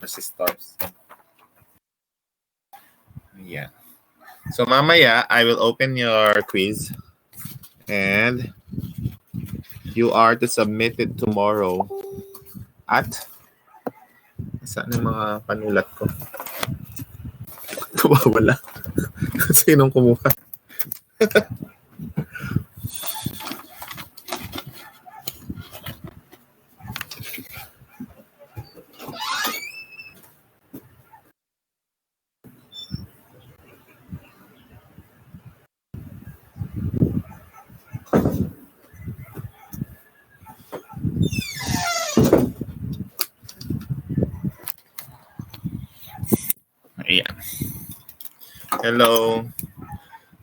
resistors. Yeah. So mamaya, I will open your quiz and you are to submit it tomorrow at saan yung mga panulat ko? Wala. Sinong kumuha? Ayan. Hello.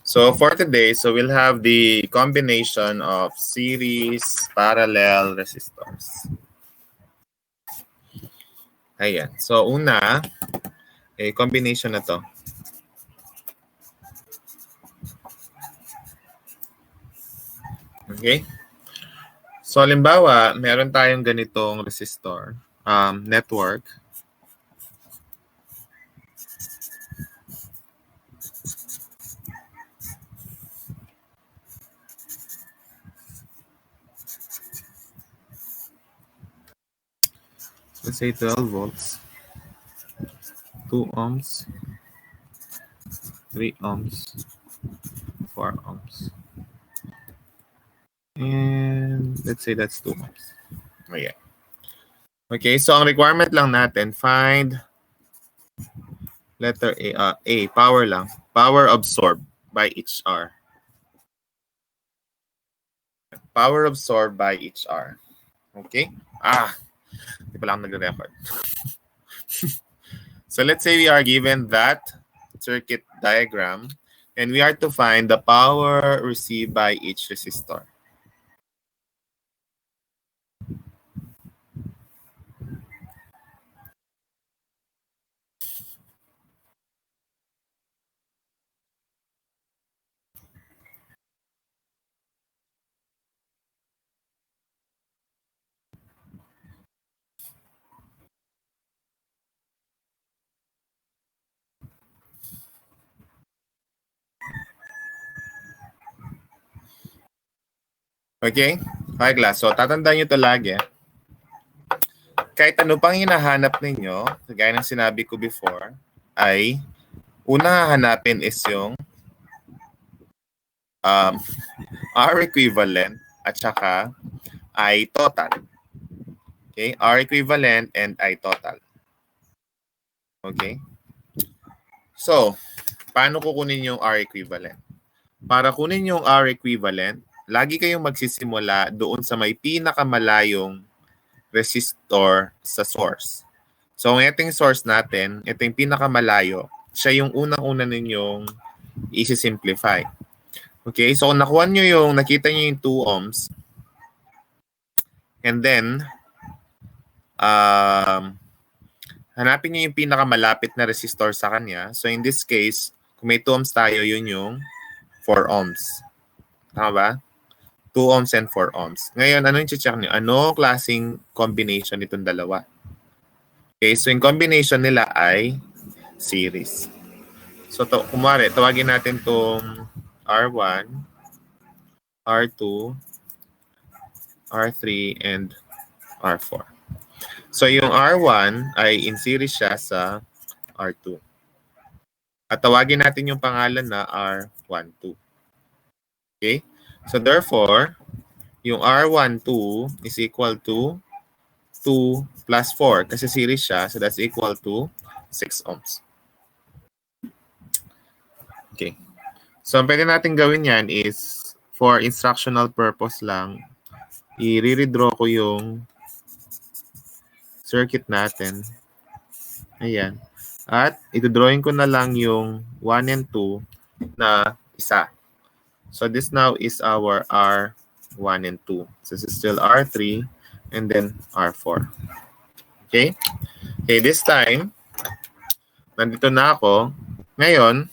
So for today, we'll have the combination of series parallel resistors. Ayan. So una, combination na to. Okay? So halimbawa, meron tayong ganitong resistor, network. Let's say 12 volts, 2 ohms, 3 ohms, 4 ohms. And let's say that's 2 ohms. Okay. Okay, so ang requirement lang natin, find letter A, power lang. Power absorbed by each R. Power absorbed by each R. Okay? Hindi pala ako nag-record. So let's say we are given that circuit diagram and we are to find the power received by each resistor. Okay? Hi class. So tatandaan nyo ito lagi. Kahit ano pang hinahanap ninyo, gaya ng sinabi ko before, ay unang hahanapin is yung R equivalent at saka I total. Okay? R equivalent and I total. Okay? So, paano kukunin yung R equivalent? Para kunin yung R equivalent, lagi kayong magsisimula doon sa may pinakamalayong resistor sa source. So, ang itong source natin, ito yung pinakamalayo, siya yung unang-una ninyong isi-simplify. Okay, so kung nakuha nyo yung, nakita nyo yung 2 ohms, and then, hanapin nyo yung pinakamalapit na resistor sa kanya. So, in this case, kung may 2 ohms tayo, yun yung 4 ohms. Tama ba? 2 ohms and 4 ohms. Ngayon, ano yung check nyo? Ano klaseng combination itong dalawa? Okay, so yung combination nila ay series. So, kumare, tawagin natin itong R1, R2, R3, and R4. So, yung R1 ay in series siya sa R2. At tawagin natin yung pangalan na R12. Okay? So, therefore, yung R12 is equal to 2 plus 4 kasi series siya. So, that's equal to 6 ohms. Okay. So, ang pwede natin gawin yan is for instructional purpose lang, i-redraw ko yung circuit natin. Ayan. At ito-drawing ko na lang yung 1 and 2 na isa. So, this now is our R1 and 2. So, this is still R3 and then R4. Okay? Okay, this time, nandito na ako. Ngayon,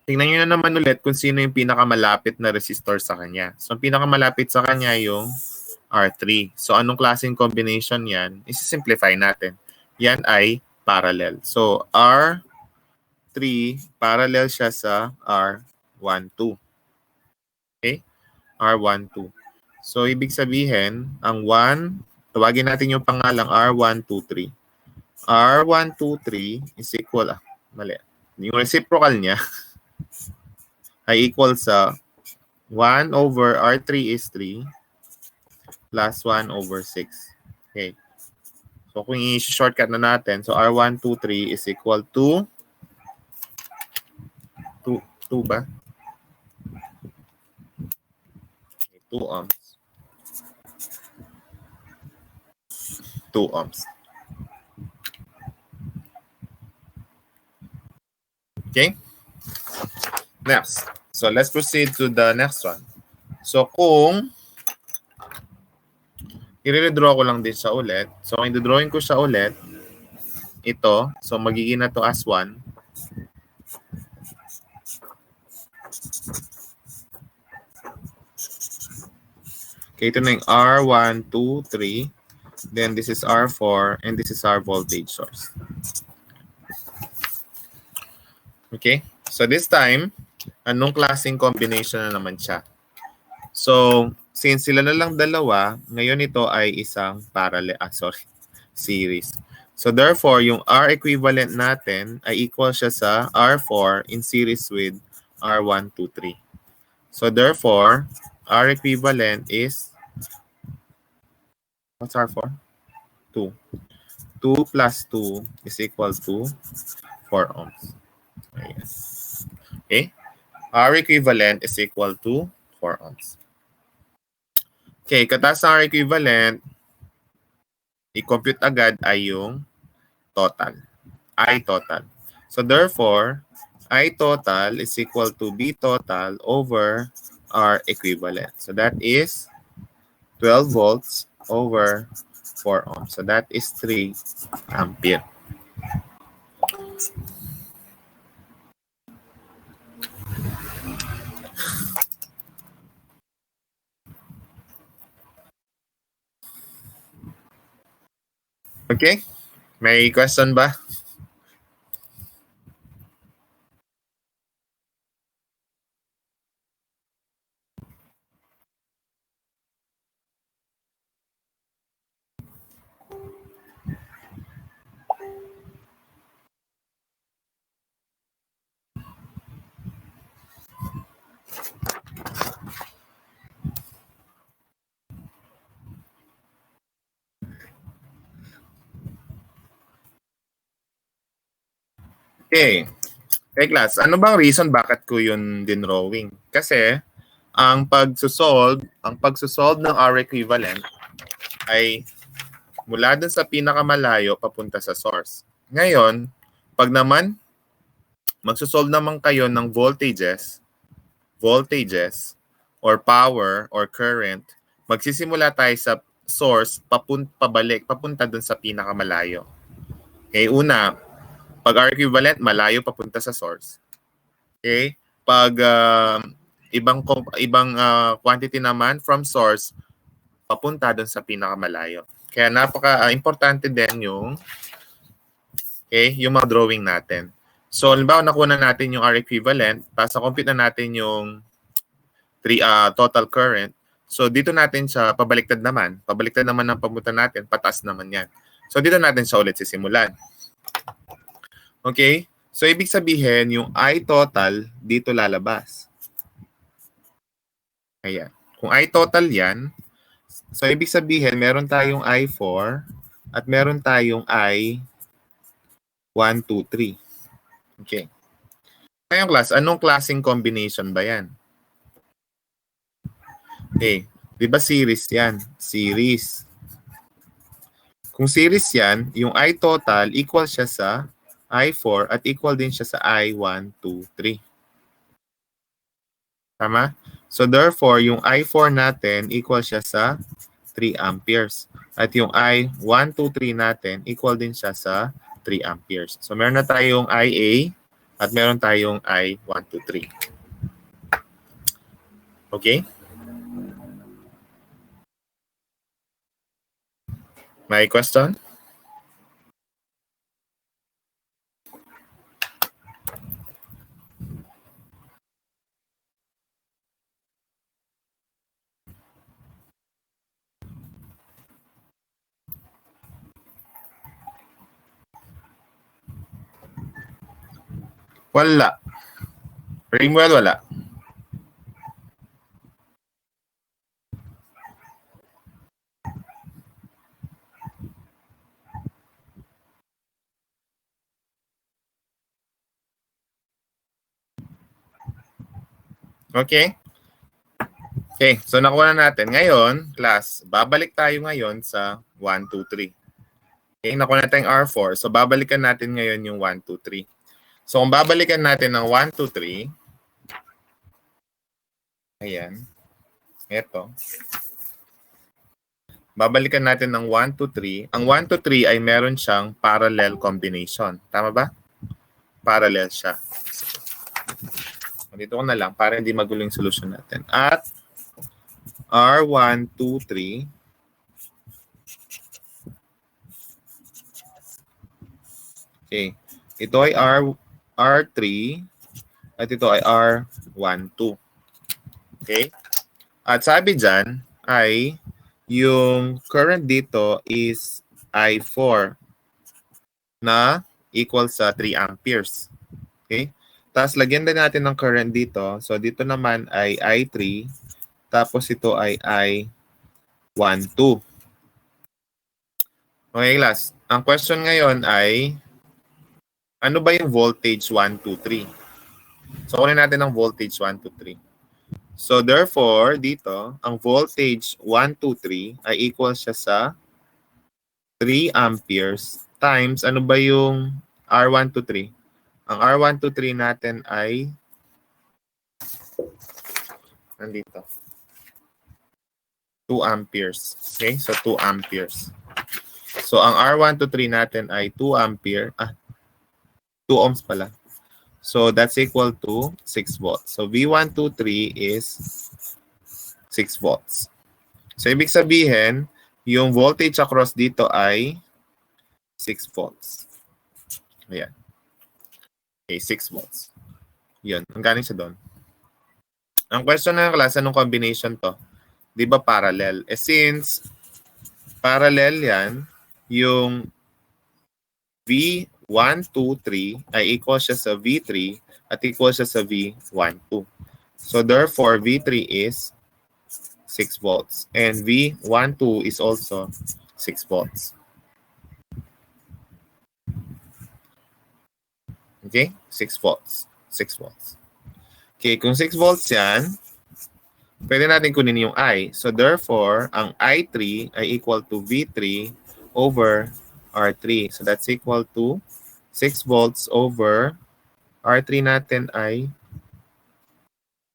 tingnan nyo na naman ulit kung sino yung pinakamalapit na resistor sa kanya. So, ang pinakamalapit sa kanya yung R3. So, anong klaseng combination yan? Isi-simplify natin. yan ay parallel. So, R3, parallel siya sa R12. Okay? R12. So, ibig sabihin, ang 1, tawagin natin yung pangalang R123. R123 is equal, mali. Yung reciprocal niya ay equal sa 1 over R3 is 3 plus 1 over 6. Okay. So, kung i-shortcut na natin, so R123 is equal to 2 ba? 2 ohms. 2 ohms. Okay? Next. So, let's proceed to the next one. So, kung i-redraw ko lang din siya ulit. So, kung i-drawing ko siya ulit, ito. So, magiging na to as 1. Okay, ito na yung R1, 2, 3. Then, this is R4. And this is our voltage source. Okay? So, this time, anong klaseng combination na naman siya? So, since sila na lang dalawa, ngayon ito ay isang series. So, therefore, yung R equivalent natin ay equal siya sa R4 in series with R1, 2, 3. So, therefore, R equivalent is, what's R4? 2. 2 plus 2 is equal to 4 ohms. Ayan. Okay? R equivalent is equal to 4 ohms. Okay, kataas ng R equivalent, i-compute agad ay yung total. I total. So therefore, I total is equal to B total over R equivalent. So that is 12 volts over 4 ohms. So that is 3 ampere. Okay? May question ba? Okay. Okay, class. Ano bang reason bakit ko yun dinrawing? Kasi ang pagsosolve ng R equivalent ay mula dun sa pinakamalayo papunta sa source. Ngayon, pag naman magsosolve naman kayo ng voltages or power or current, magsisimula tayo sa source papunta dun sa pinakamalayo. Okay, una, pag R equivalent, malayo papunta sa source. Okay? Pag ibang quantity naman from source, papunta dun sa pinakamalayo. Kaya napaka-importante din yung yung mga drawing natin. So, halimbawa, nakuha natin yung R equivalent, tapos na-compute na natin yung total current. So, dito natin siya pabaliktad naman. Pabaliktad naman ng pamunta natin, pataas naman yan. So, dito natin siya ulit sisimulan. Okay? So, ibig sabihin, yung I total, dito lalabas. Ayan. Kung I total yan, so ibig sabihin, meron tayong I4 at meron tayong I1, 2, 3. Okay. Ngayon, class, anong klaseng combination ba yan? Okay. Di ba series yan? Series. Kung series yan, yung I total equal siya sa I4 at equal din siya sa I1, 2, 3. Tama? So therefore, yung I4 natin equal siya sa 3 amperes. At yung I1, 2, 3 natin equal din siya sa 3 amperes. So meron na tayong IA at meron tayong I1, 2, 3. Okay? May question? Wala. Ringwell, wala. Okay? Okay, so nakuha na natin. Ngayon, class, babalik tayo ngayon sa 1, 2, 3. Okay, nakuha natin yung R4. So, babalikan natin ngayon yung 1, 2, 3. So, kung babalikan natin ng 1, 2, 3, ayan, eto. Babalikan natin ng 1, 2, 3. Ang 1, 2, 3 ay meron siyang parallel combination. Tama ba? Parallel siya. Dito ko na lang para hindi magulo yung solution natin. At R1, 2, 3. Okay. Ito ay R3 at ito ay R1, 2. Okay? At sabi dyan ay yung current dito is I4 na equal sa 3 amperes. Okay? Tapos lagyan din natin ng current dito. So dito naman ay I3. Tapos ito ay I1, 2. Okay, class. Ang question ngayon ay ano ba yung voltage 1, 2, 3? So kunin natin ang voltage 1, 2, 3. So therefore, dito, ang voltage 1, 2, 3 ay equal siya sa 3 amperes times ano ba yung R1, 2, 3? Ang R1, 2, 3 natin ay nandito. 2 amperes. Okay? So 2 amperes. So ang R1, 2, 3 natin ay 2 ampere. 2 ohms pala. So that's equal to 6 volts. So V1, 2, 3 is 6 volts. So ibig sabihin, yung voltage across dito ay 6 volts. Ayan. Okay, 6 volts. Yun. Ang galing siya doon. Ang question ng class, anong combination to? Di ba parallel? Since parallel yan, yung V1, 2, 3 ay equal siya sa V3 at equal siya sa V1, 2. So therefore, V3 is 6 volts and V1, 2 is also 6 volts. Okay? 6 volts. 6 volts. Okay, kung 6 volts yan, pwede natin kunin yung I. So therefore, ang I3 ay equal to V3 over R3. So that's equal to 6 volts over R3 natin ay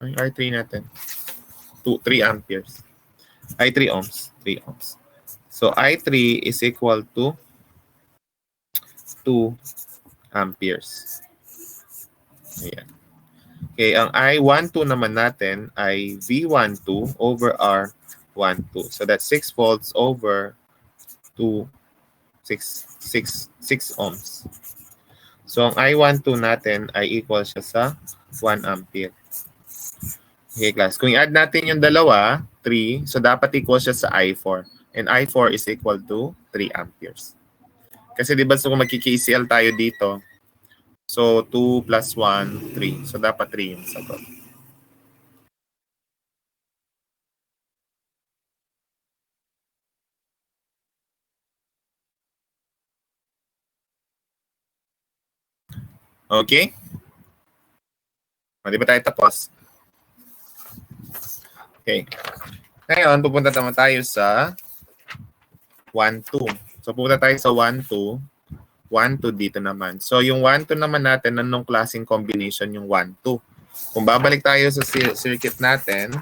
R3 natin 3 amperes. Ay 3 ohms. 3 ohms. So I3 is equal to 2 amperes. Ayan. Okay, ang I12 naman natin ay V12 over R12. So that's 6 volts over 6 ohms. So ang I12 natin ay equal siya sa 1 ampere. Okay, class. Kung i-add natin yung dalawa, 3, so dapat equal siya sa I4. And I4 is equal to 3 amperes. Kasi di ba so kung magki-KCL tayo dito, so 2 plus 1, 3. So dapat 3 yung sagot. Okay? O, di ba tayo tapos? Okay. Ngayon, pupunta naman tayo sa 1, 2. So pupunta tayo sa 1, 2. 1, 2 dito naman. So yung 1, 2 naman natin, anong klaseng combination yung 1, 2? Kung babalik tayo sa circuit natin,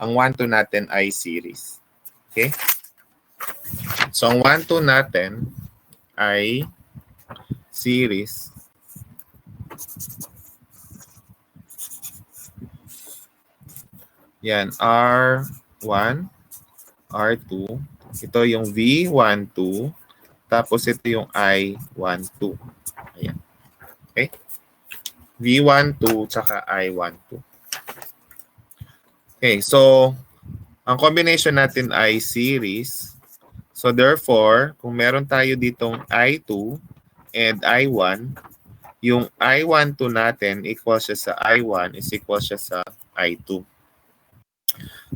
ang 1, 2 natin ay series. Okay? So ang 1, 2 natin ay series. Yan, R1, R2. Ito yung V12. Tapos ito yung I12. Ayan. Okay? V12 tsaka I12. Okay, so ang combination natin ay series. So therefore, kung meron tayo ditong I2 and I1, yung I12 natin equal siya sa I1 is equal siya sa I2.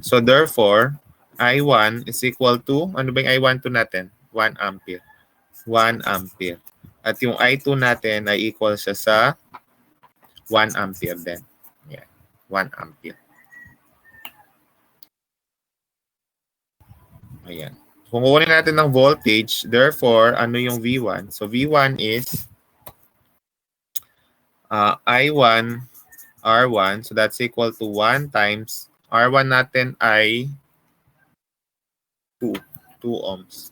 So therefore, I1 is equal to, ano ba yung I12 natin? 1 ampere. 1 ampere. At yung I2 natin ay equal siya sa 1 ampere din. Yeah, 1 ampere. Ayan. Kung kukunin natin ng voltage, therefore, ano yung V1? So V1 is I1 R1. So that's equal to 1 times R1 natin ay 2. 2 ohms.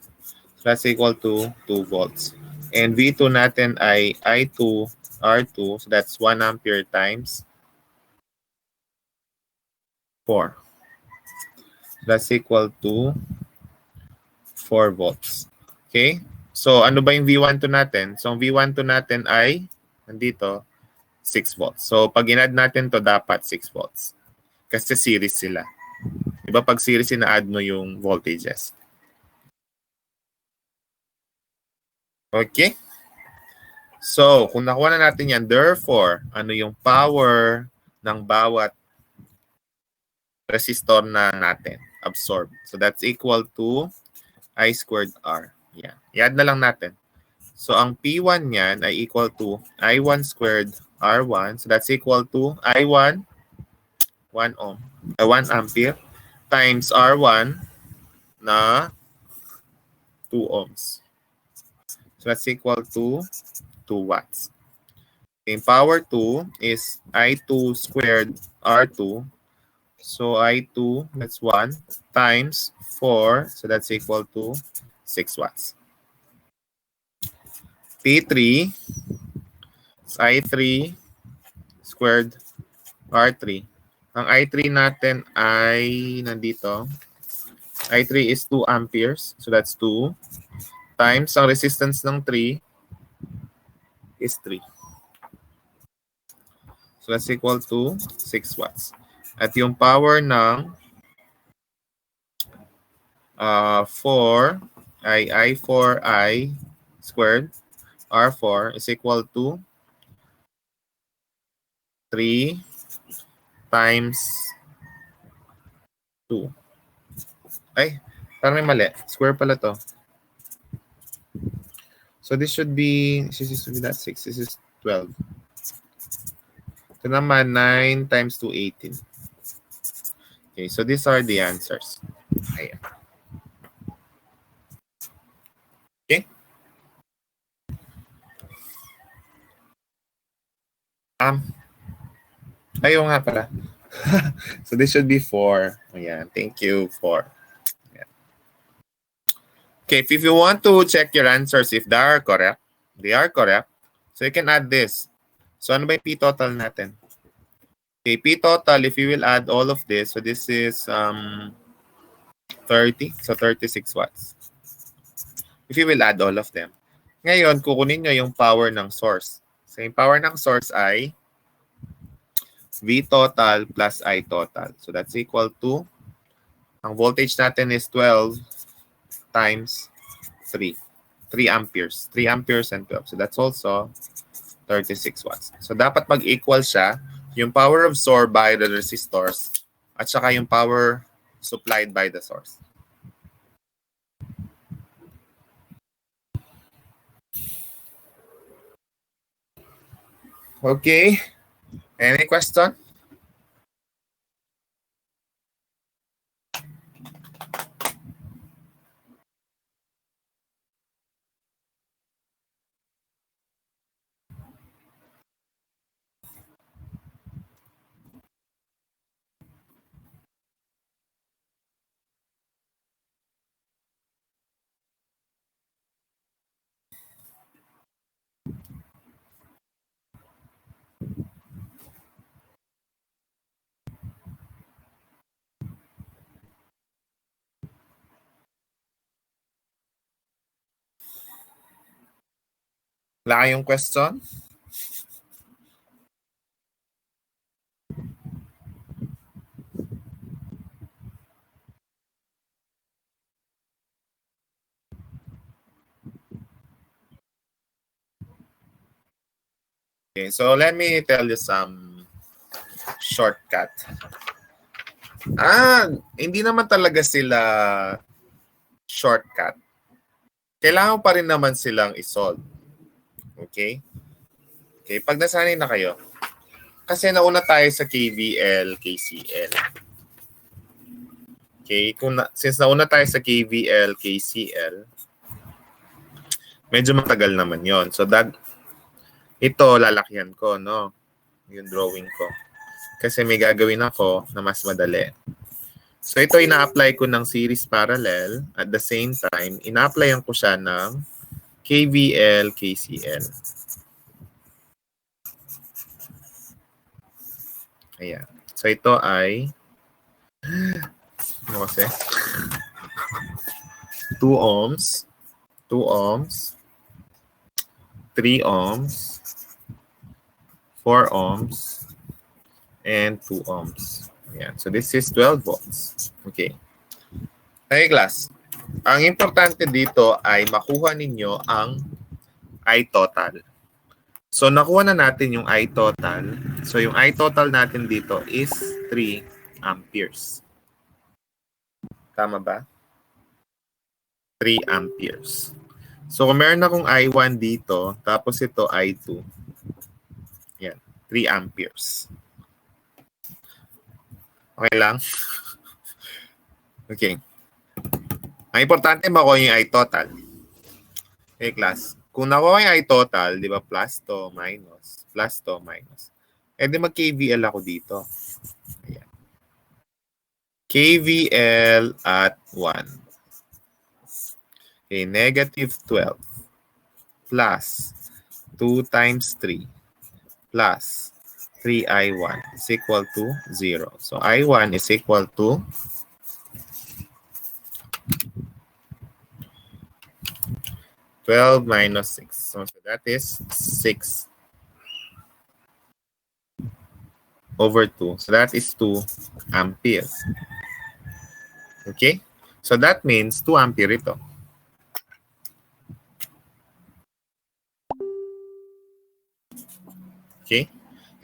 So that's equal to 2 volts. And V2 natin ay I2 R2. So that's 1 ampere times 4. That's equal to 4 volts. Okay? So ano ba yung V12 natin? So ang V12 natin ay nandito 6 volts. So pag in-add natin to dapat 6 volts. Kasi series sila. Diba pag series ina-add mo yung voltages. Okay? So, kung nakuha na natin yan, therefore, ano yung power ng bawat resistor na natin absorb. So, that's equal to I squared R. Yan. I-add na lang natin. So, ang P1 niyan ay equal to I1 squared R1. So, that's equal to I1, 1 ohm, 1 ampere times R1 na 2 ohms. So, that's equal to 2 watts. In power 2 is I2 squared R2. So I2, that's 1, times 4. So that's equal to 6 watts. P3 is I3 squared R3. Ang I3 natin ay nandito. I3 is 2 amperes. So that's 2. Times ang resistance ng 3 is 3. So that's equal to 6 watts. At yung power ng 4 ay I4I squared R4 is equal to 3 times 2. Ay, parang may mali. Square pala to. So this should be not 6. This is 12. Ito naman, 9 times 2, 18. Okay, so these are the answers. Ayan. Okay? Ayaw nga pala. So this should be 4. Ayan, thank you, 4. Ayan. Okay, if you want to check your answers if they are correct, so you can add this. So ano ba yung P total natin? Okay, P total, if you will add all of this, so this is 30, so 36 watts. If you will add all of them. Ngayon, kukunin nyo yung power ng source. So yung power ng source ay V total plus I total. So that's equal to, ang voltage natin is 12 times 3. 3 amperes. 3 amperes and 12. So that's also 36 watts. So dapat mag-equal siya yung power absorbed by the resistors at saka yung power supplied by the source. Okay. Any question? Wala kayong question? Okay, so let me tell you some shortcut. Hindi naman talaga sila shortcut. Kailangan pa rin naman silang isolve. Okay? Okay, pag nasanay na kayo, kasi nauna tayo sa KVL, KCL. Okay, since nauna tayo sa KVL, KCL, medyo matagal naman yon. So, ito, lalakihan ko, no? Yung drawing ko. Kasi may gagawin ako na mas madali. So, ito, ina-apply ko ng series parallel. At the same time, ina-applyan ko siya ng KVL, KCL. Ayan. So, ito ay ano kasi? 2 ohms, 2 ohms, 3 ohms, 4 ohms, and 2 ohms. Ayan. So, this is 12 volts. Okay. Okay, class. Ang importante dito ay makuha ninyo ang I total. So, nakuha na natin yung I total. So, yung I total natin dito is 3 amperes. Tama ba? 3 amperes. So, kung meron akong I1 dito, tapos ito I2. Yan, 3 amperes. Okay lang? Okay. Ang importante makuha yung I total. Okay, class. Kung nakuha yung I total, di ba, plus to, minus. Eh, di mag-KVL ako dito. Ayan. KVL at 1. Okay, negative 12 plus 2 times 3 plus 3I1 is equal to 0. So, I1 is equal to 12 minus 6. So, that is 6 over 2. So, that is 2 ampere. Okay? So, that means 2 ampere ito. Okay?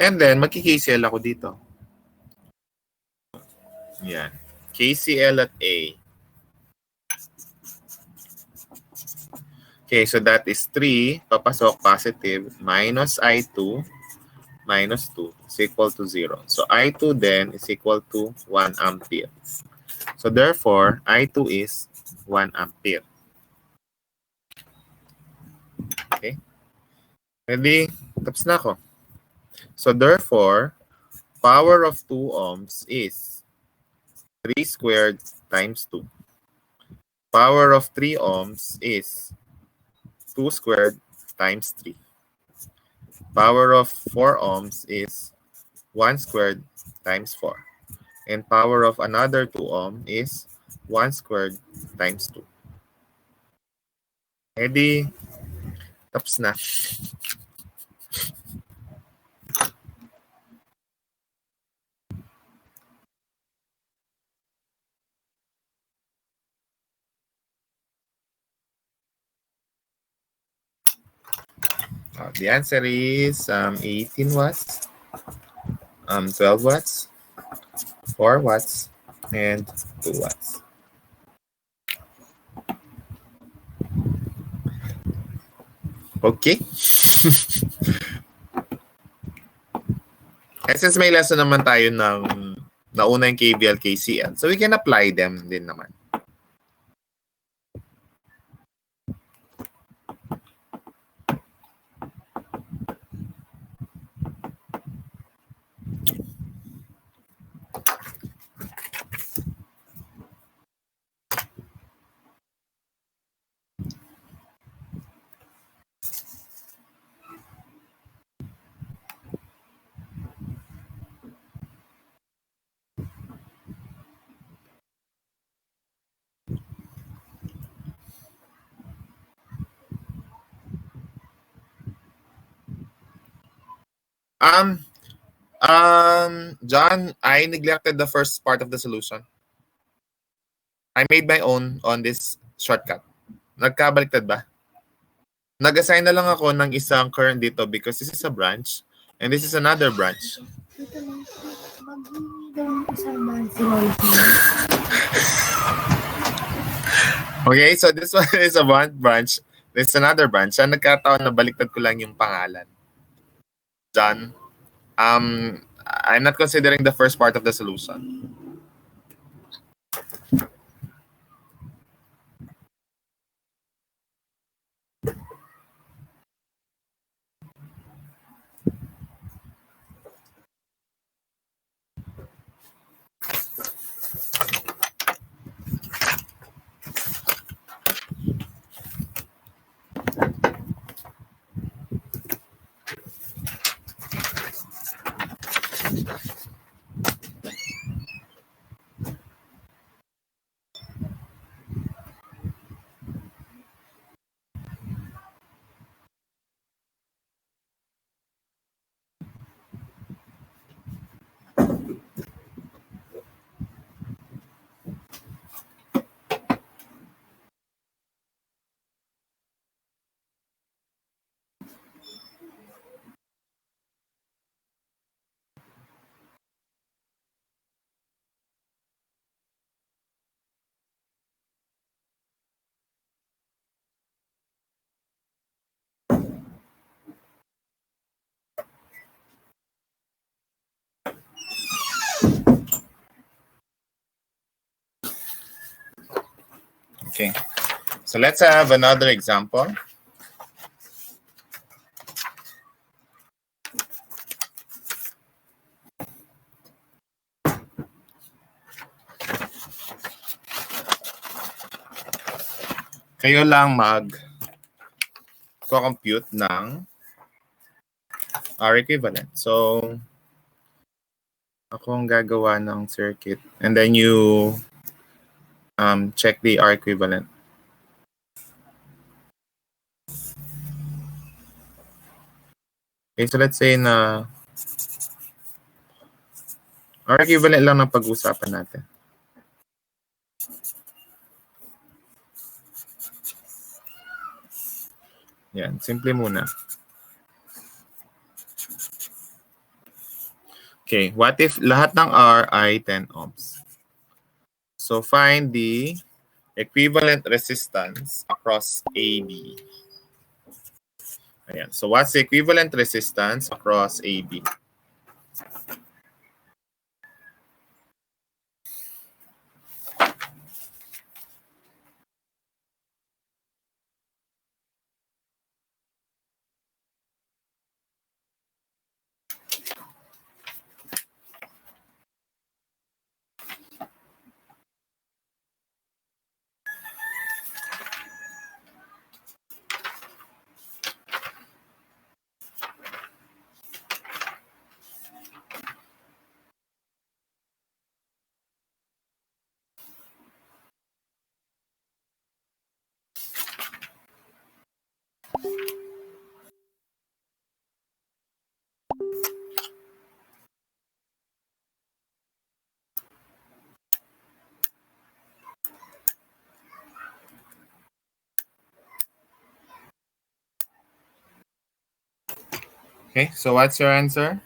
And then, magki-KCL ako dito. Yan. KCL at A. Okay, so that is 3, papasok positive, minus I2, minus 2 is equal to 0. So, I2 then is equal to 1 ampere. So, therefore, I2 is 1 ampere. Okay? Ready? Tapos na ako. So, therefore, power of 2 ohms is 3 squared times 2. Power of 3 ohms is 2 squared times 3. Power of 4 ohms is 1 squared times 4. And power of another 2 ohm is 1 squared times 2. Ready? Tapos na. The answer is 18 watts, 12 watts, 4 watts, and 2 watts. Okay. Since may lesson naman tayo ng nauna yung KVL, KCL, so we can apply them din naman. John, I neglected the first part of the solution. I made my own on this shortcut. Nagkabaliktad ba? Nag-assign na lang ako ng isang current dito because this is a branch and this is another branch. Okay, so this one is a one branch. This is another branch. Siya nagkataon na baliktad ko lang yung pangalan. Done. I'm not considering the first part of the solution. Okay, so let's have another example. Kayo lang mag-compute ng R equivalent. So, ako ang gagawa ng circuit and then you check the R equivalent. Okay, so let's say na R equivalent lang ng pag-usapan natin. Yan, simple muna. Okay, what if lahat ng R ay 10 ohms? So find the equivalent resistance across AB. Ayan. So what's the equivalent resistance across AB? Okay, so what's your answer?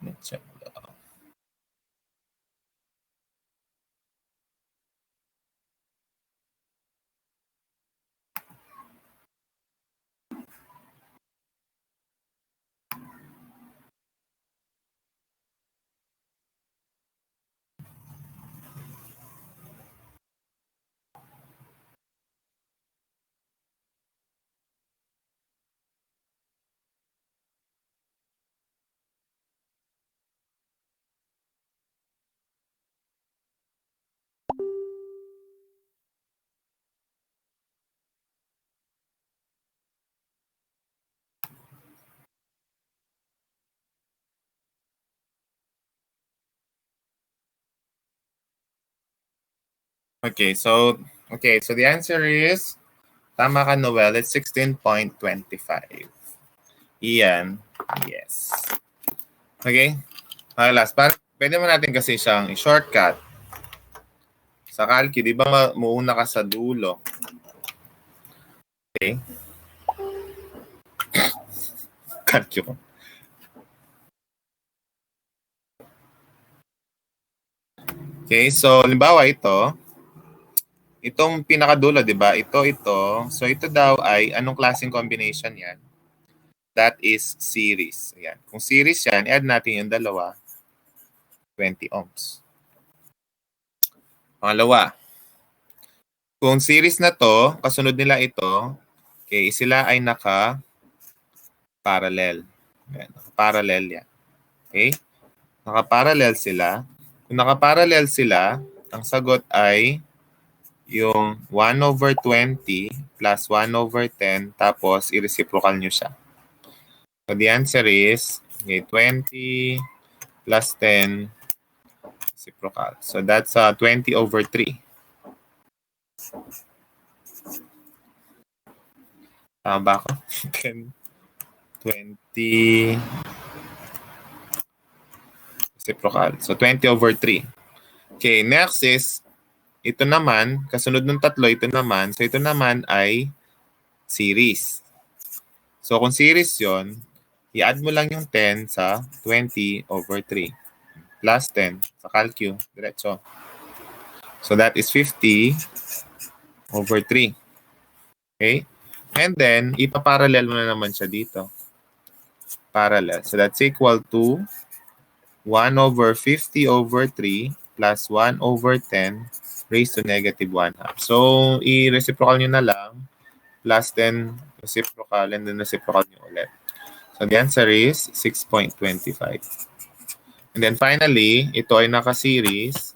Let's check. Okay, so the answer is tama ka, Noel. It's 16.25. Ian, yes. Okay? Last, pwede mo natin kasi siyang shortcut. Sa calcu, di ba muuna ka sa dulo? Okay? Calcu. Okay, so halimbawa itong pinakadulo, di ba? Ito. So ito daw ay anong klaseng combination yan? That is series. Ayan. Kung series yan, add natin yung dalawa, 20 ohms. Pangalawa, kung series na to, kasunod nila ito, okay, sila ay naka-parallel. Ayan, naka-parallel yan. Okay? Naka-parallel sila. Kung naka-parallel sila, ang sagot ay yung 1/20 plus 1/10 tapos i-reciprocal nyo siya. So the answer is okay, 20 plus 10 reciprocal. So that's 20/3. Tama ba ako? 10, 20 reciprocal. So 20/3. Okay, next is ito naman, kasunod ng tatlo, ito naman. So ito naman ay series. So kung series yon, i-add mo lang yung 10 sa 20/3 plus 10 sa calcu, diretso. So that is 50/3. Okay? And then, ipaparallel mo na naman siya dito. Parallel. So that's equal to 1/50/3 plus 1/10 raised to -1/2. So, i-reciprocal nyo na lang. Plus 10 reciprocal and then reciprocal nyo ulit. So, the answer is 6.25. And then finally, ito ay naka-series.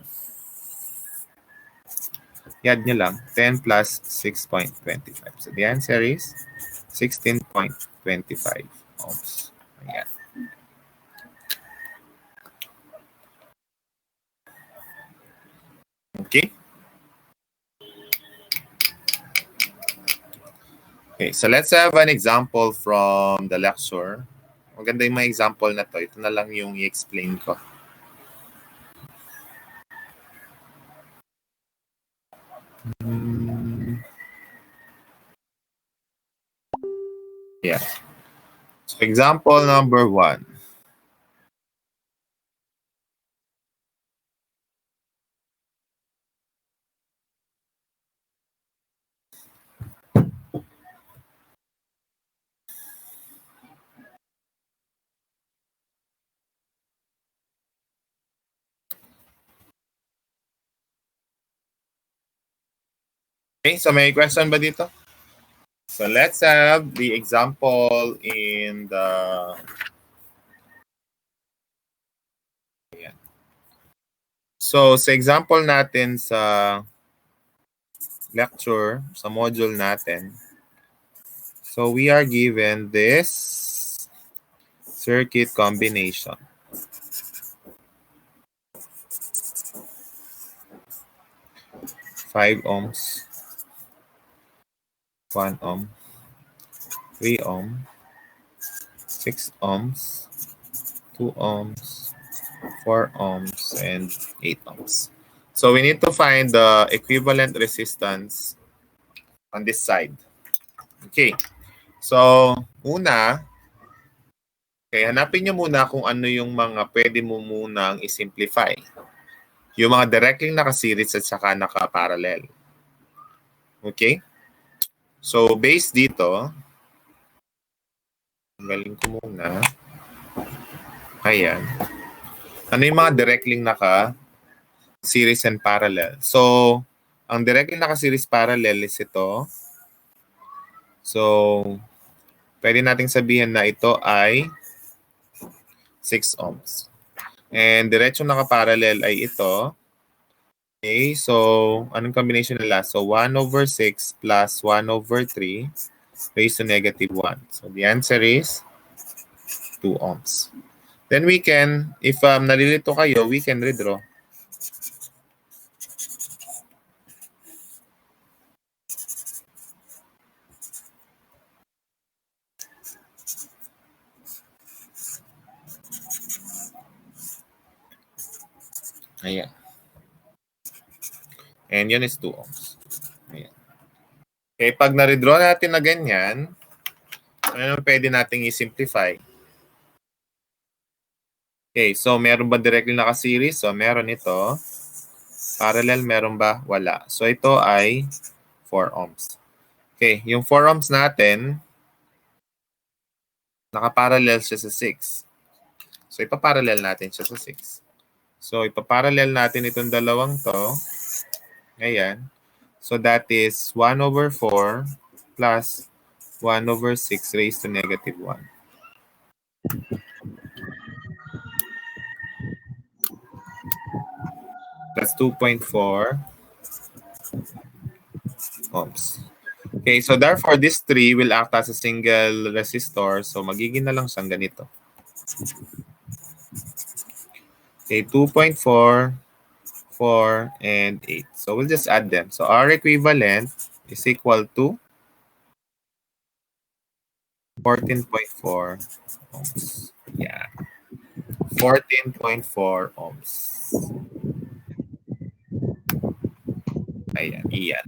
I-add nyo lang. 10 plus 6.25. So, the answer is 16.25 ohms. Ayan. Okay? Okay, so let's have an example from the lecture. Maganda yung mga example na to. Ito na lang yung i-explain ko. Yeah. So example number 1. Okay, so may question ba dito? So let's have the example in the... Ayan. So sa example natin sa lecture, sa module natin, so we are given this circuit combination. 5 ohms, 1 ohm, 3 ohm, 6 ohms, 2 ohms, 4 ohms, and 8 ohms. So we need to find the equivalent resistance on this side. Okay. So, una, okay, hanapin nyo muna kung ano yung mga pwede mo munang i-simplify. Yung mga directly naka-series at saka naka-parallel. Okay? So, based dito, galing ko muna. Ayan. Ano yung mga directly naka-series and parallel? So, ang directly naka-series parallel is ito. So, pwede nating sabihin na ito ay 6 ohms. And diretso naka-parallel ay ito. Okay, so anong combination nila? So 1/6 plus 1/3 raised to -1. So the answer is 2 ohms. Then we can, if nalilito kayo, we can redraw. Ayan. And yun is 2 ohms. Ayan. Okay, pag na-redraw natin na ganyan, ano pwede nating i-simplify? Okay, so meron ba directly naka-series? So meron ito. Parallel, meron ba? Wala. So ito ay 4 ohms. Okay, yung 4 ohms natin, naka-parallel siya sa 6. So ipaparallel natin siya sa 6. So ipaparallel natin itong dalawang to. Ayan. So that is 1 over 4 plus 1 over 6 raised to negative 1. That's 2.4 ohms. Okay, so therefore this 3 will act as a single resistor. So magiging na lang siyang ganito. Okay, 2.4, 4, and 8. So we'll just add them. So R equivalent is equal to 14.4 ohms. Yeah. 14.4 ohms. Ayan, iyan.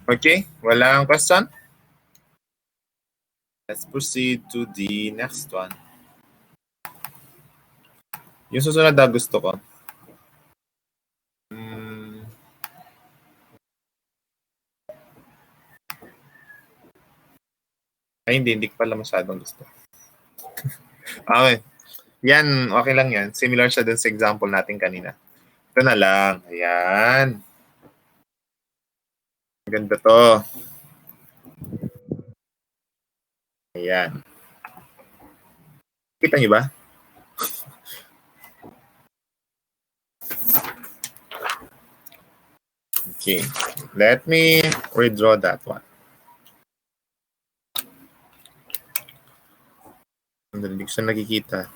Okay, walang question? Let's proceed to the next one. Yung susunod na gusto ko. Ay, hindi ko pala masyadong gusto. Okay. Yan, okay lang yan. Similar siya dun sa example natin kanina. Ito na lang. Ayan. Ganda to. Ayan. Kita niyo ba? Okay. Let me redraw that one. Hindi ko siya nakikita.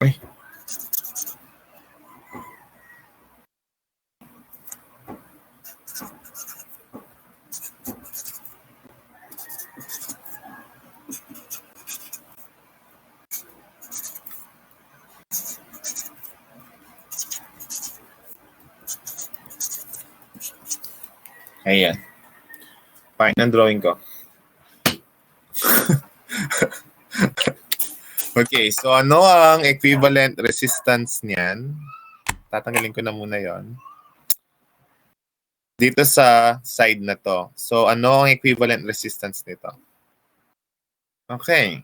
Ay. Ayan. Fine ang drawing ko. Okay, so ano ang equivalent resistance niyan? Tatanggalin ko na muna yon. Dito sa side na to. So ano ang equivalent resistance nito? Okay.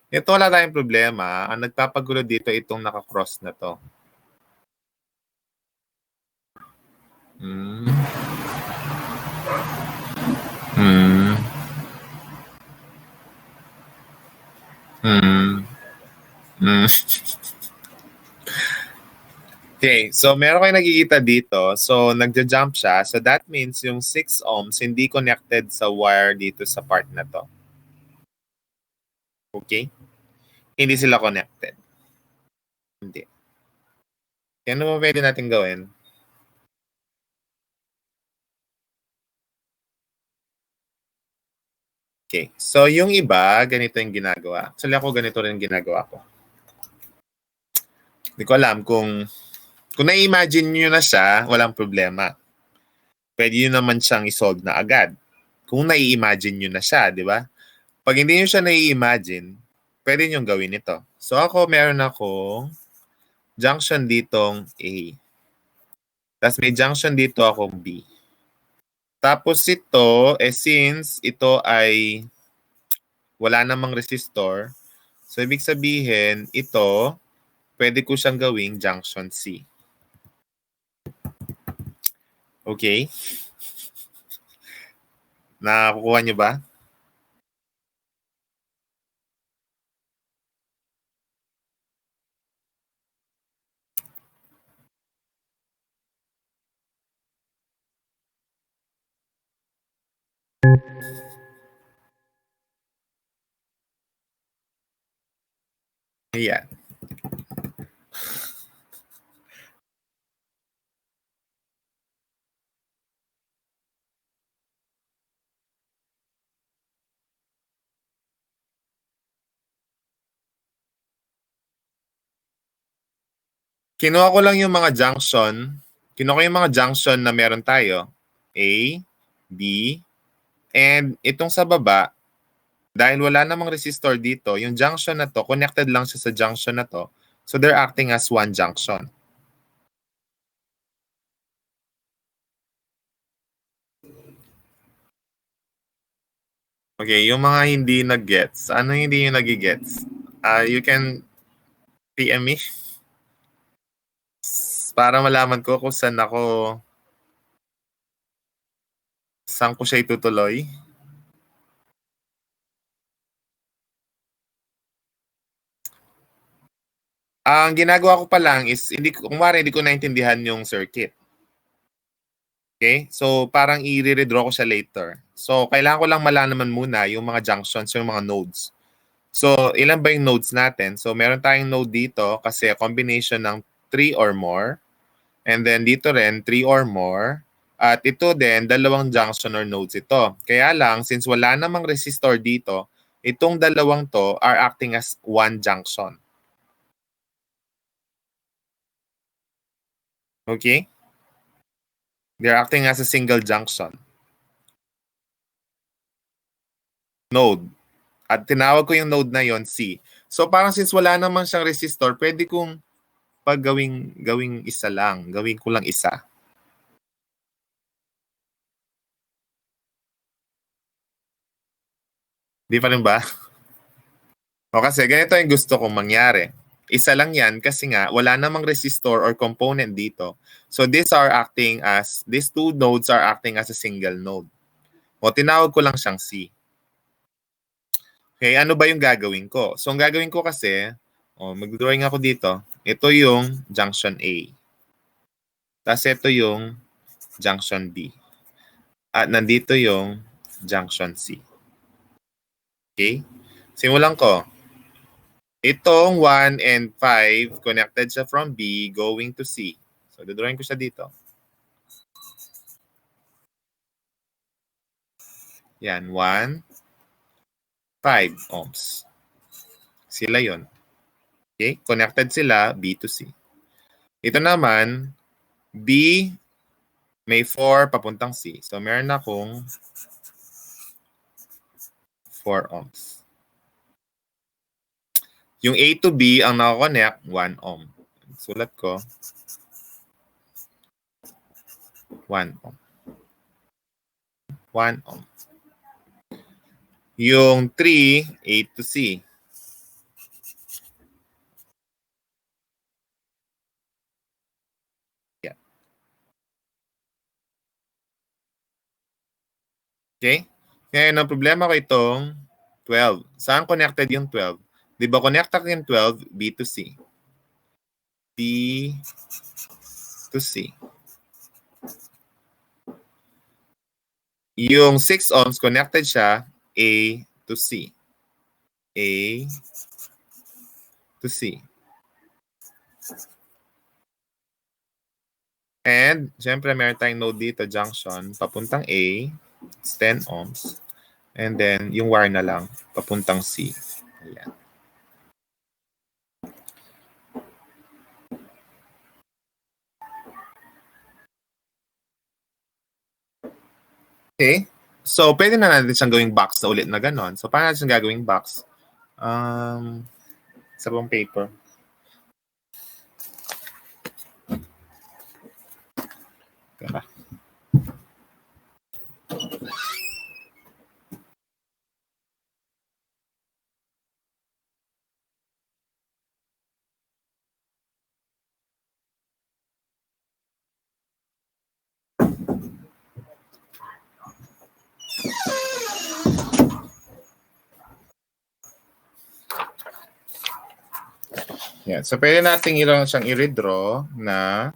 Ito wala tayong problema. Ang nagpapagulo dito itong naka-cross na to. Okay, so meron kayo nakikita dito. So nagja-jump siya. So that means yung 6 ohms hindi connected sa wire dito sa part na to. Okay? Hindi sila connected. Hindi. Kaya ano ba pwede natin gawin? Okay. So yung iba, ganito yung ginagawa. Actually ako ganito rin ginagawa ko. Hindi ko alam kung na-imagine nyo na siya, walang problema. Pwede nyo naman siyang isolve na agad. Kung na-imagine nyo na siya, di ba? Pag hindi nyo siya nai-imagine, pwede nyo gawin ito. So ako, meron akong junction ditong A. Tapos may junction dito akong B. Tapos ito, since ito ay wala namang resistor, so ibig sabihin, ito, pwede ko siyang gawing junction C. Okay? Nakukuha niyo ba? Ayan. Kinuha ko lang yung mga junction. Kinuha ko yung mga junction na meron tayo. A, B, and itong sa baba, dahil wala namang resistor dito, yung junction na to, connected lang siya sa junction na to. So they're acting as one junction. Okay, yung mga hindi nag-gets, ano hindi yung nag-gets? You can PM me para malaman ko kung saan ko siya itutuloy. Ang ginagawa ko pa lang is, hindi ko naintindihan yung circuit. Okay? So, parang i-redraw ko siya later. So, kailangan ko lang malaman muna yung mga junctions, yung mga nodes. So, ilan ba yung nodes natin? So, meron tayong node dito kasi combination ng 3 or more. And then dito rin, 3 or more. At ito din, dalawang junction or nodes ito. Kaya lang, since wala namang resistor dito, itong dalawang to are acting as one junction. Okay? They're acting as a single junction. Node. At tinawag ko yung node na yon C. So parang since wala naman siyang resistor, pwede kong gawing isa lang. Gawin ko lang isa. Di pa rin ba? O kasi ganito yung gusto kong mangyari. Isa lang yan kasi nga wala namang resistor or component dito. So these two nodes are acting as a single node. O tinawag ko lang siyang C. Okay, ano ba yung gagawin ko? So ang gagawin ko kasi, mag-drawing ako dito. Ito yung junction A. Tapos ito yung junction B. At nandito yung junction C. Okay? Simulan ko. Itong 1 and 5, connected siya from B going to C. So, dodrawing ko siya dito. Yan, 1, 5 ohms. Sila yon. Okay? Connected sila B to C. Ito naman, B may 4 papuntang C. So, meron akong 4 ohms. Yung A to B ang nakakonect, 1 ohm. Sulat ko, 1 ohm. 1 ohm. Yung 3, A to C. Yan. Okay? Ngayon, ang problema ko itong 12. Saan connected yung 12? Di ba connected yung 12, B to C. B to C. Yung 6 ohms, connected siya A to C. A to C. And, syempre, meron tayong node dito, junction, papuntang A, it's 10 ohms. And then, yung wire na lang, papuntang C. Ayan. Okay. So, pwede na natin siyang gawing box na ulit na ganon. So, paano natin siyang gagawing box? Sa bang paper. Teka. Yan. So, pwede natin siyang i-redraw na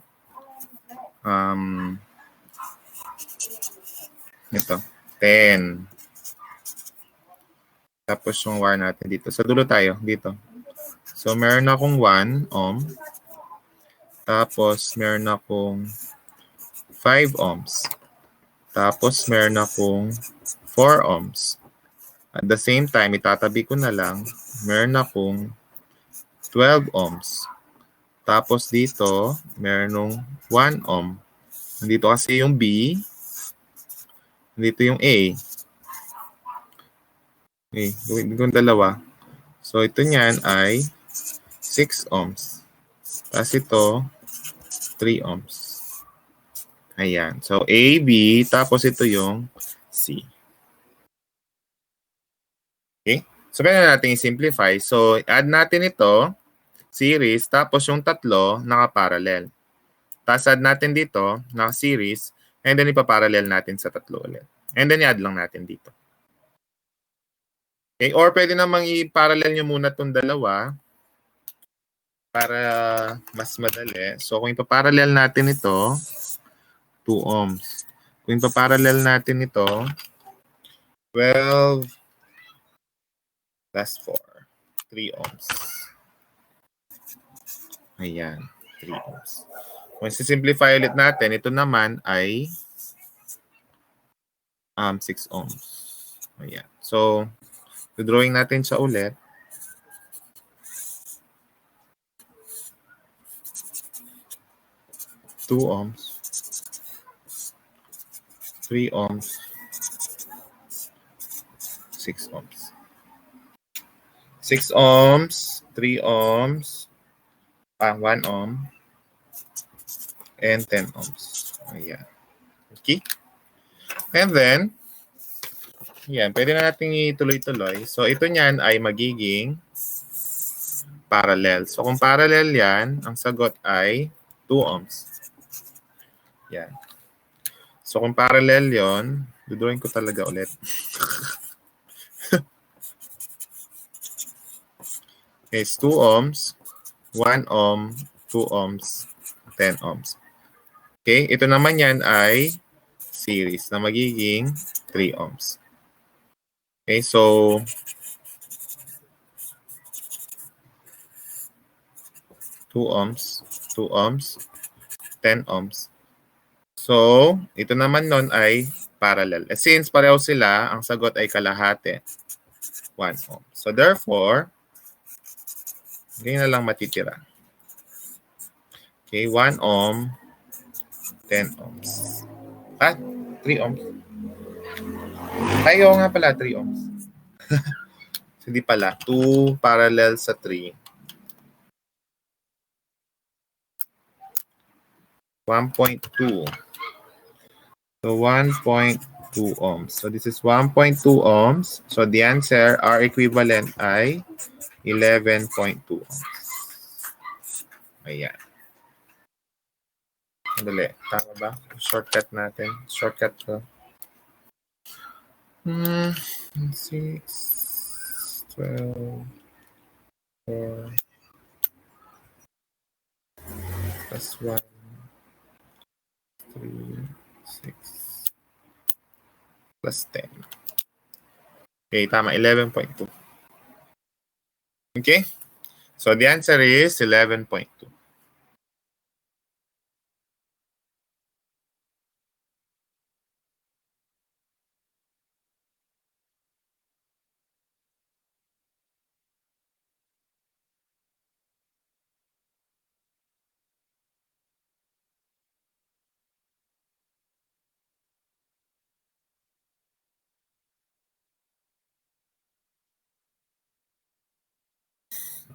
ito, 10. Tapos yung wire natin dito. Sa dulo tayo, dito. So, meron akong 1 ohm. Tapos, meron akong 5 ohms. Tapos, meron akong 4 ohms. At the same time, itatabi ko na lang, meron akong 12 ohms. Tapos dito, meron 1 ohm. Dito kasi yung B. Dito yung A. Okay, gawin ko dalawa. So, ito niyan ay 6 ohms. Tapos ito, 3 ohms. Ayan. So, A, B, tapos ito yung C. Okay? So, pwede natin i-simplify. So, add natin ito, series, tapos yung tatlo, naka-parallel. Tapos add natin dito, naka-series, and then ipaparallel natin sa tatlo ulit. And then i-add lang natin dito. Okay? Or pwede namang i-parallel nyo muna itong dalawa para mas madali. So, kung ipaparallel natin ito, 2 ohms. Kung ipaparallel natin ito, 12 plus 4, 3 ohms. Ayan, 3 ohms. Kung simplify ulit natin, ito naman ay 6 ohms. Ayan. So, drawing natin siya ulit. 2 ohms, 3 ohms, 6 ohms. 6 ohms, 3 ohms, 1 ohm, and 10 ohms. Ayan. Okay? And then, yan, pwede na natin ituloy-tuloy. So, ito niyan ay magiging parallel. So, kung parallel yan, ang sagot ay 2 ohms. Yan. So, kung parallel yon, dudrawing ko talaga ulit. Okay, it's 2 ohms, 1 ohm, 2 ohms, 10 ohms. Okay, ito naman yan ay series na magiging 3 ohms. Okay, so 2 ohms, 2 ohms, 10 ohms. So, ito naman nun ay parallel. Since pareho sila, ang sagot ay kalahati. 1 ohm. So, therefore, ganyan na lang matitira. Okay, 1 ohm, 10 ohms. 3 ohms. Ayaw nga pala, 3 ohms. Hindi pala. 2 parallel sa 3. 1.2. So 1.2 ohms. So this is 1.2 ohms. So the answer, R equivalent ay 11.2 ohms. Ayan. Madali. Tama ba? Shortcut natin. Shortcut ko. 6, 12, 4, plus 1, 3, 6, plus 10. Okay, tama. 11.2. Okay? So the answer is 11.2.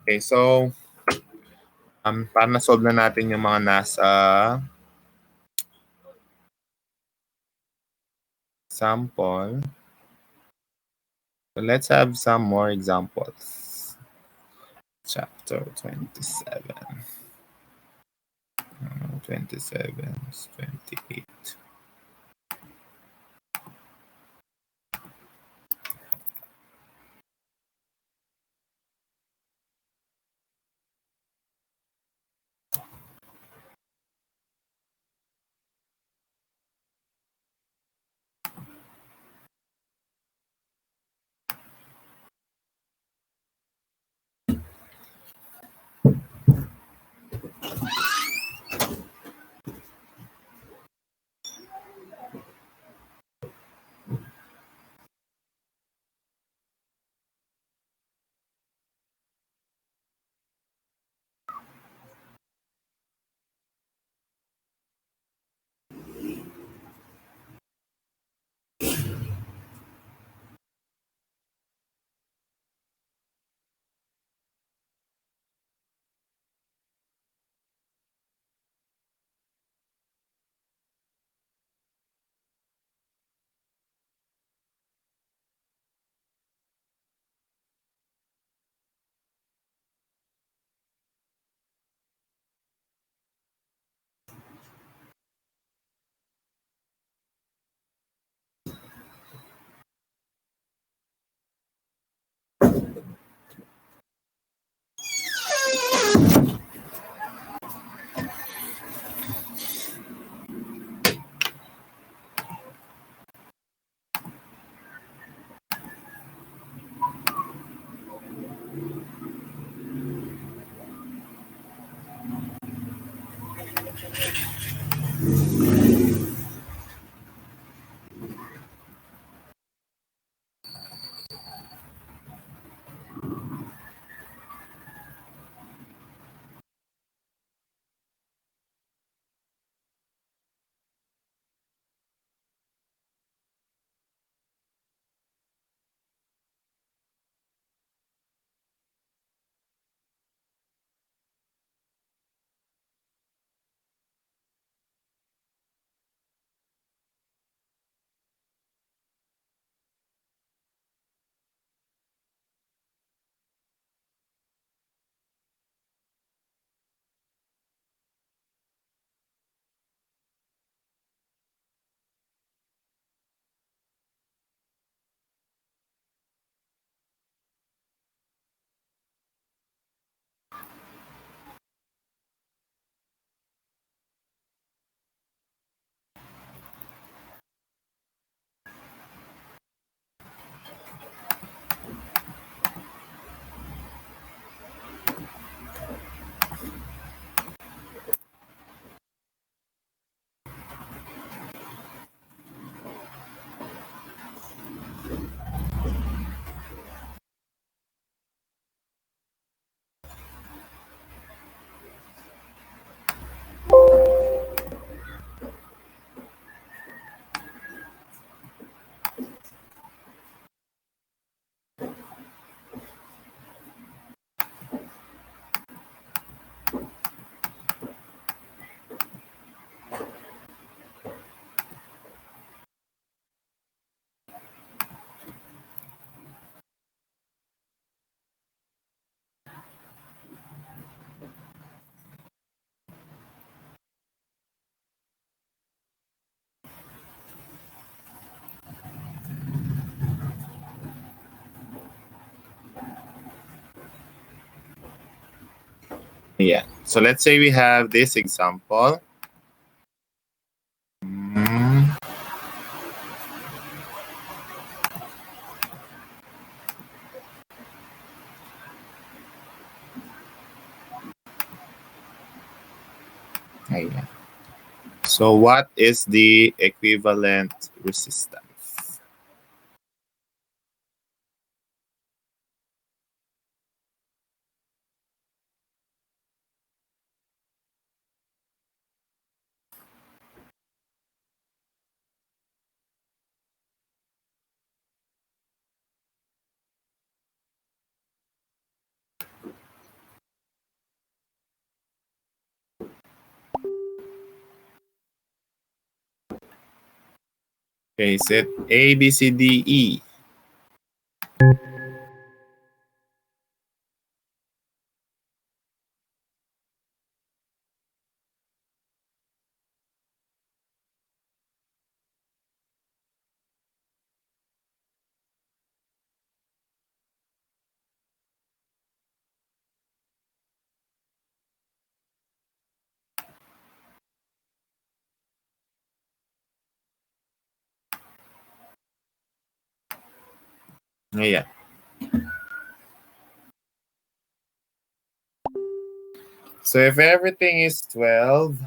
Okay, so para na-solve na natin yung mga nasa sample. So let's have some more examples. Chapter 27. 27, 28. Yeah. So let's say we have this example. Mm, ayan. So what is the equivalent resistance? Okay, set A, B, C, D, E. Ayan. So if everything is 12,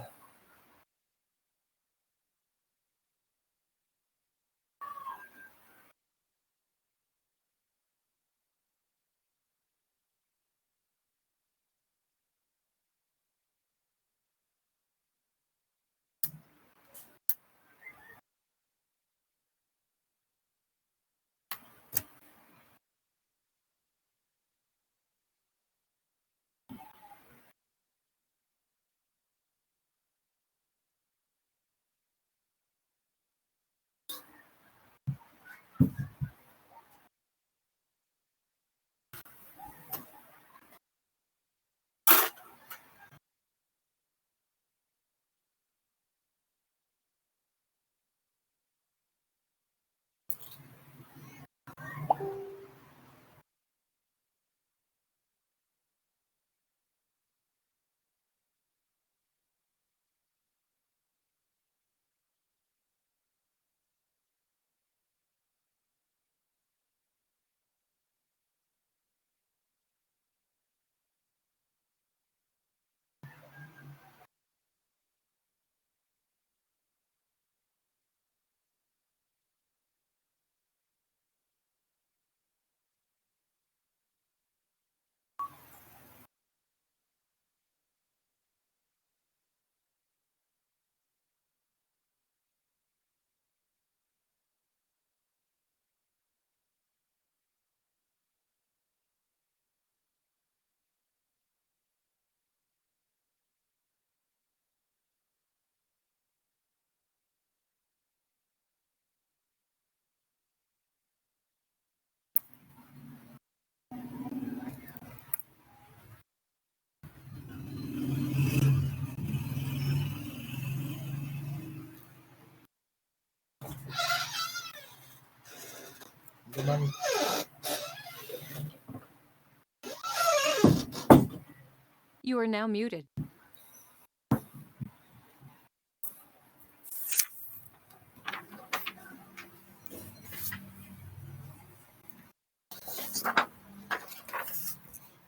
You are now muted.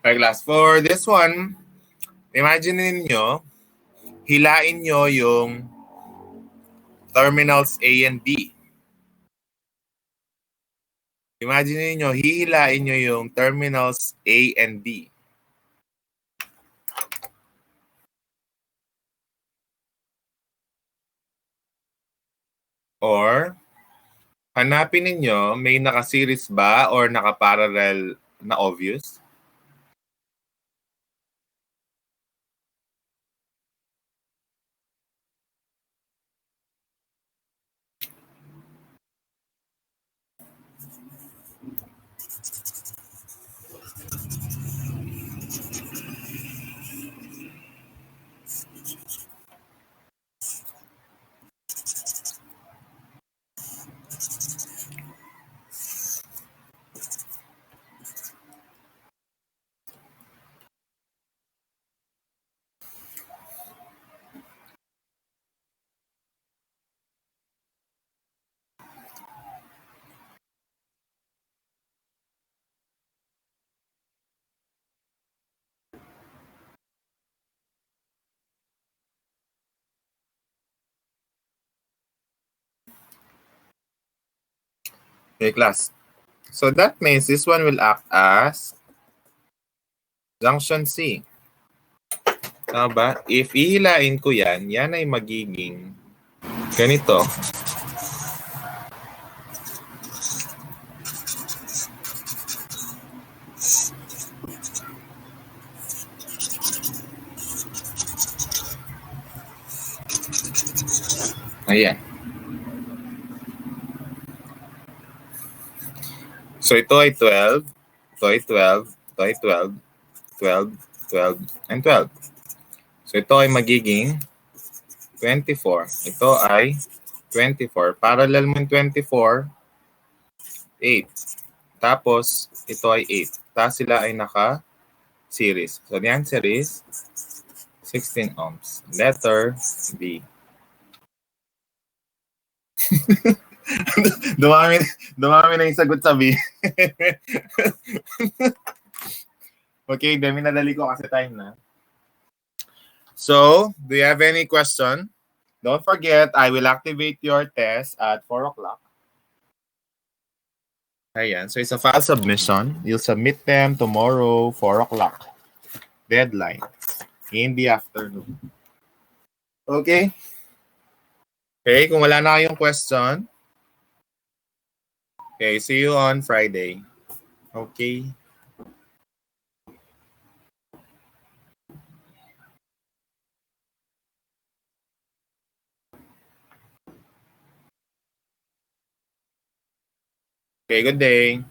okay, class, for this one, imagine ninyo, hilain nyo yung terminals A and B. Imagine niyo, hihilain nyo yung terminals A and B. Or, hanapin ninyo, may nakaseries ba or nakaparallel na obvious? Okay, class. So that means this one will act as junction C. Tama ba? If ihilain ko yan, yan ay magiging ganito. Ayan. So ito ay 12, ito ay 12, ito ay 12, 12, 12, and 12. So ito ay magiging 24. Ito ay 24. Parallel mo yung 24, 8. Tapos, ito ay 8. Tapos sila ay naka-series. So, the answer is 16 ohms. Letter B. dumami na yung sagot sa B. Okay, dami nadali ko kasi time na. So, do you have any question? Don't forget, I will activate your test at 4 o'clock. Ayan. So, it's a file submission. You'll submit them tomorrow, 4 o'clock. Deadline. In the afternoon. Okay? Okay, kung wala na kayong question, okay, see you on Friday. Okay? Okay, good day.